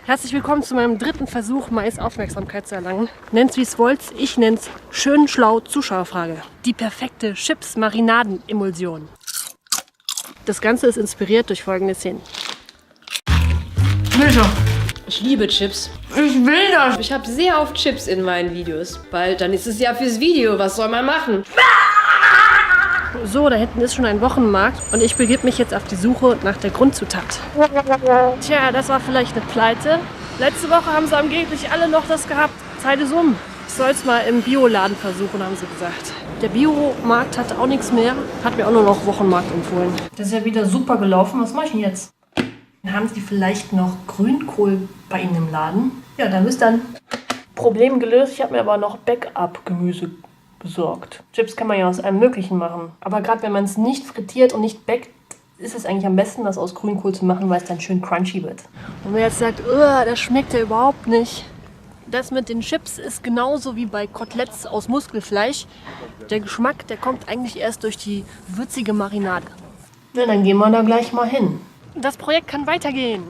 Herzlich willkommen zu meinem dritten Versuch, Mais Aufmerksamkeit zu erlangen. Nennt's wie es wollt, ich nenn's schön schlau Zuschauerfrage. Die perfekte Chips-Marinaden-Emulsion. Das Ganze ist inspiriert durch folgende Szenen. Ich liebe Chips. Ich will das. Ich habe sehr oft Chips in meinen Videos, weil dann ist es ja fürs Video. Was soll man machen? So, da hinten ist schon ein Wochenmarkt und ich begebe mich jetzt auf die Suche nach der Grundzutat. Tja, das war vielleicht eine Pleite. Letzte Woche haben sie angeblich alle noch das gehabt. Zeit ist um. Ich soll es mal im Bioladen versuchen, haben sie gesagt. Der Biomarkt hatte auch nichts mehr, hat mir auch nur noch Wochenmarkt empfohlen. Das ist ja wieder super gelaufen. Was mache ich denn jetzt? Haben Sie vielleicht noch Grünkohl bei Ihnen im Laden? Ja, dann ist dann Problem gelöst. Ich habe mir aber noch Backup-Gemüse besorgt. Chips kann man ja aus allem Möglichen machen. Aber gerade wenn man es nicht frittiert und nicht backt, ist es eigentlich am besten, das aus Grünkohl zu machen, weil es dann schön crunchy wird. Und wer jetzt sagt, das schmeckt ja überhaupt nicht. Das mit den Chips ist genauso wie bei Koteletts aus Muskelfleisch. Der Geschmack, der kommt eigentlich erst durch die würzige Marinade. Na, dann gehen wir da gleich mal hin. Das Projekt kann weitergehen.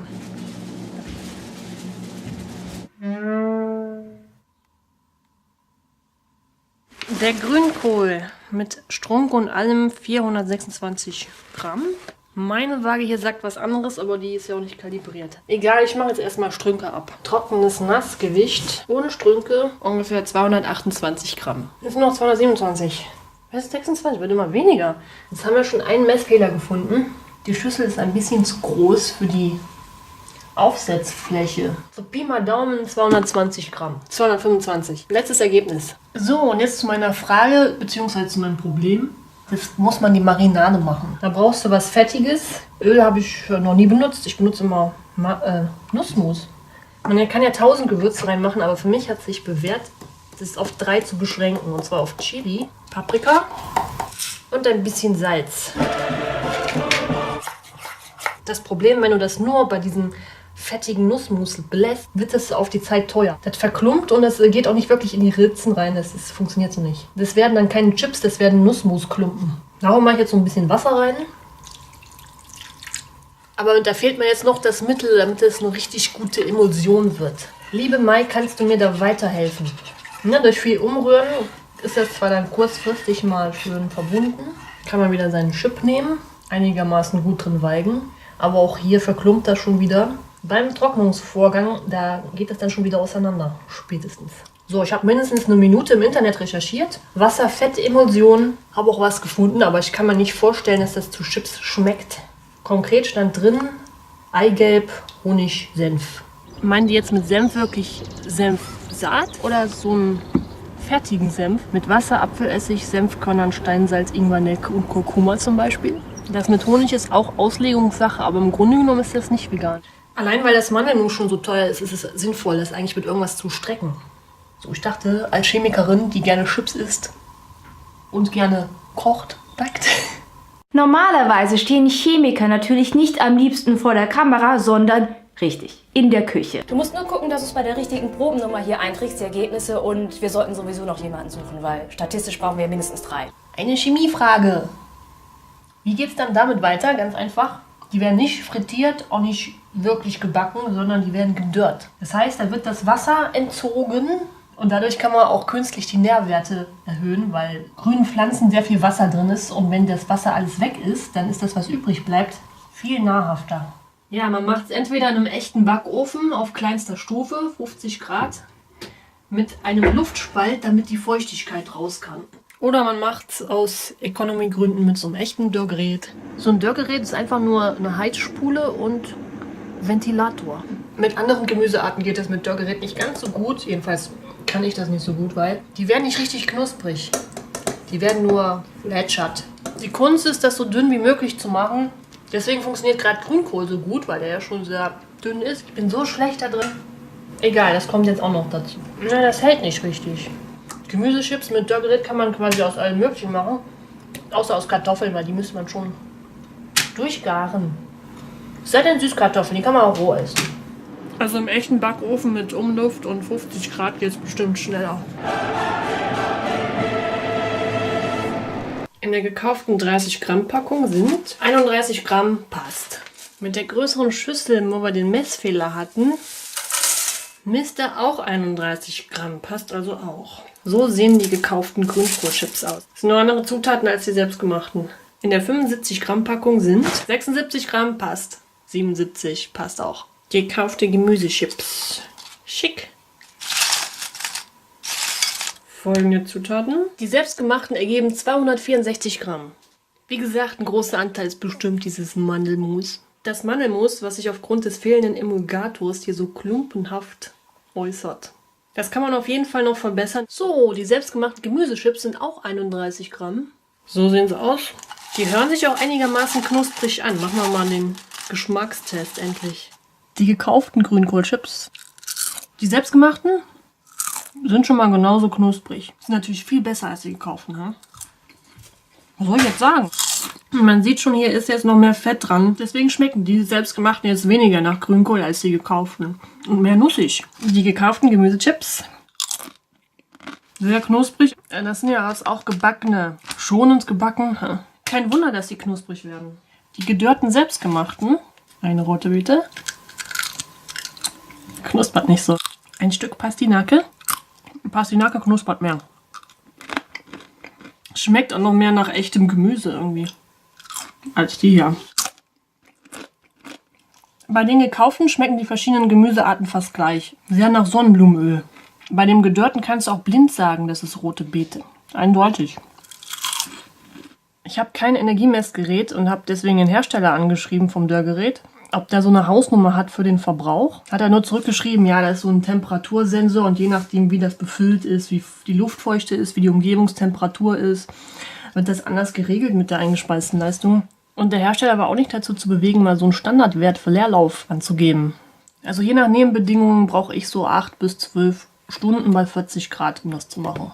Der Grünkohl mit Strunk und allem 426 Gramm. Meine Waage hier sagt was anderes, aber die ist ja auch nicht kalibriert. Egal, ich mache jetzt erstmal Strünke ab. Trockenes Nassgewicht ohne Strünke ungefähr 228 Gramm. Jetzt sind noch 227. Was ist 26? Wird immer weniger. Jetzt haben wir schon einen Messfehler gefunden. Die Schüssel ist ein bisschen zu groß für die Aufsetzfläche. So Pi mal Daumen 220 Gramm. 225. Letztes Ergebnis. So, und jetzt zu meiner Frage, beziehungsweise zu meinem Problem. Jetzt muss man die Marinade machen. Da brauchst du was Fettiges. Öl habe ich noch nie benutzt. Ich benutze immer Nussmus. Man kann ja 1000 Gewürze reinmachen, aber für mich hat es sich bewährt, das auf 3 zu beschränken. Und zwar auf Chili, Paprika und ein bisschen Salz. Das Problem, wenn du das nur bei diesem fettigen Nussmus belässt, wird es auf die Zeit teuer. Das verklumpt und es geht auch nicht wirklich in die Ritzen rein. Das funktioniert so nicht. Das werden dann keine Chips, das werden Nussmusklumpen. Darum mache ich jetzt so ein bisschen Wasser rein. Aber da fehlt mir jetzt noch das Mittel, damit es eine richtig gute Emulsion wird. Liebe Mai, kannst du mir da weiterhelfen? Ja, durch viel Umrühren ist das zwar dann kurzfristig mal schön verbunden. Kann man wieder seinen Chip nehmen, einigermaßen gut drin weigen. Aber auch hier verklumpt das schon wieder. Beim Trocknungsvorgang, da geht das dann schon wieder auseinander, spätestens. So, ich habe mindestens eine Minute im Internet recherchiert. Wasser, Fett, Emulsion, habe auch was gefunden, aber ich kann mir nicht vorstellen, dass das zu Chips schmeckt. Konkret stand drin Eigelb, Honig, Senf. Meinen die jetzt mit Senf wirklich Senfsaat oder so einen fertigen Senf? Mit Wasser, Apfelessig, Senfkörnern, Steinsalz, Ingwer, Nelke und Kurkuma zum Beispiel? Das mit Honig ist auch Auslegungssache, aber im Grunde genommen ist das nicht vegan. Allein weil das Mandel nun schon so teuer ist, ist es sinnvoll, das eigentlich mit irgendwas zu strecken. So, ich dachte, als Chemikerin, die gerne Chips isst und gerne kocht, backt. Normalerweise stehen Chemiker natürlich nicht am liebsten vor der Kamera, sondern richtig, in der Küche. Du musst nur gucken, dass du es bei der richtigen Probennummer hier einträgst, die Ergebnisse. Und wir sollten sowieso noch jemanden suchen, weil statistisch brauchen wir mindestens 3. Eine Chemiefrage. Wie geht es dann damit weiter? Ganz einfach. Die werden nicht frittiert, auch nicht wirklich gebacken, sondern die werden gedörrt. Das heißt, da wird das Wasser entzogen und dadurch kann man auch künstlich die Nährwerte erhöhen, weil grünen Pflanzen sehr viel Wasser drin ist und wenn das Wasser alles weg ist, dann ist das, was übrig bleibt, viel nahrhafter. Ja, man macht es entweder in einem echten Backofen auf kleinster Stufe, 50 Grad, mit einem Luftspalt, damit die Feuchtigkeit raus kann. Oder man macht es aus Economy-Gründen mit so einem echten Dörrgerät. So ein Dörrgerät ist einfach nur eine Heizspule und Ventilator. Mit anderen Gemüsearten geht das mit Dörrgerät nicht ganz so gut. Jedenfalls kann ich das nicht so gut, weil die werden nicht richtig knusprig. Die werden nur plätschert. Die Kunst ist, das so dünn wie möglich zu machen. Deswegen funktioniert gerade Grünkohl so gut, weil der ja schon sehr dünn ist. Ich bin so schlecht da drin. Egal, das kommt jetzt auch noch dazu. Ja, das hält nicht richtig. Gemüsechips mit Dörrgerät kann man quasi aus allem Möglichen machen. Außer aus Kartoffeln, weil die müsste man schon durchgaren. Es sei denn Süßkartoffeln, die kann man auch roh essen. Also im echten Backofen mit Umluft und 50 Grad geht es bestimmt schneller. In der gekauften 30 Gramm Packung sind 31 Gramm passt. Mit der größeren Schüssel, wo wir den Messfehler hatten, Mister auch 31 Gramm, passt also auch. So sehen die gekauften Grünkohlchips aus. Das sind nur andere Zutaten als die selbstgemachten. In der 75 Gramm Packung sind 76 Gramm, passt. 77 passt auch. Gekaufte Gemüsechips. Schick. Folgende Zutaten. Die selbstgemachten ergeben 264 Gramm. Wie gesagt, ein großer Anteil ist bestimmt dieses Mandelmus. Das Mandelmus, was sich aufgrund des fehlenden Emulgators hier so klumpenhaft äußert. Das kann man auf jeden Fall noch verbessern. So, die selbstgemachten Gemüsechips sind auch 31 Gramm. So sehen sie aus. Die hören sich auch einigermaßen knusprig an. Machen wir mal den Geschmackstest endlich. Die gekauften Grünkohlchips. Die selbstgemachten sind schon mal genauso knusprig. Sind natürlich viel besser als die gekauften. Hm? Was soll ich jetzt sagen? Man sieht schon, hier ist jetzt noch mehr Fett dran. Deswegen schmecken die selbstgemachten jetzt weniger nach Grünkohl als die gekauften. Und mehr nussig. Die gekauften Gemüsechips. Sehr knusprig. Das sind ja auch gebackene. Schonend gebacken. Kein Wunder, dass die knusprig werden. Die gedörrten selbstgemachten. Eine rote Beete. Knuspert nicht so. Ein Stück Pastinake. Pastinake knuspert mehr. Schmeckt auch noch mehr nach echtem Gemüse irgendwie. Als die hier. Bei den gekauften schmecken die verschiedenen Gemüsearten fast gleich. Sehr nach Sonnenblumenöl. Bei dem gedörrten kannst du auch blind sagen, das ist rote Beete. Eindeutig. Ich habe kein Energiemessgerät und habe deswegen den Hersteller angeschrieben vom Dörrgerät, ob der so eine Hausnummer hat für den Verbrauch. Hat er nur zurückgeschrieben, ja, da ist so ein Temperatursensor und je nachdem, wie das befüllt ist, wie die Luftfeuchte ist, wie die Umgebungstemperatur ist, wird das anders geregelt mit der eingespeisten Leistung. Und der Hersteller war auch nicht dazu zu bewegen, mal so einen Standardwert für Leerlauf anzugeben. Also je nach Nebenbedingungen brauche ich so 8 bis 12 Stunden bei 40 Grad, um das zu machen.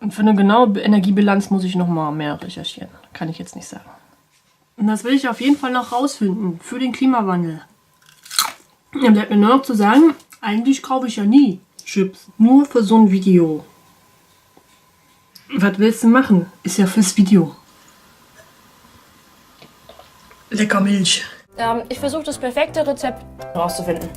Und für eine genaue Energiebilanz muss ich noch mal mehr recherchieren. Kann ich jetzt nicht sagen. Und das will ich auf jeden Fall noch rausfinden für den Klimawandel. Dann bleibt mir nur noch zu sagen, eigentlich kaufe ich ja nie Chips. Nur für so ein Video. Was willst du machen? Ist ja fürs Video. Lecker Milch. Ich versuche das perfekte Rezept rauszufinden.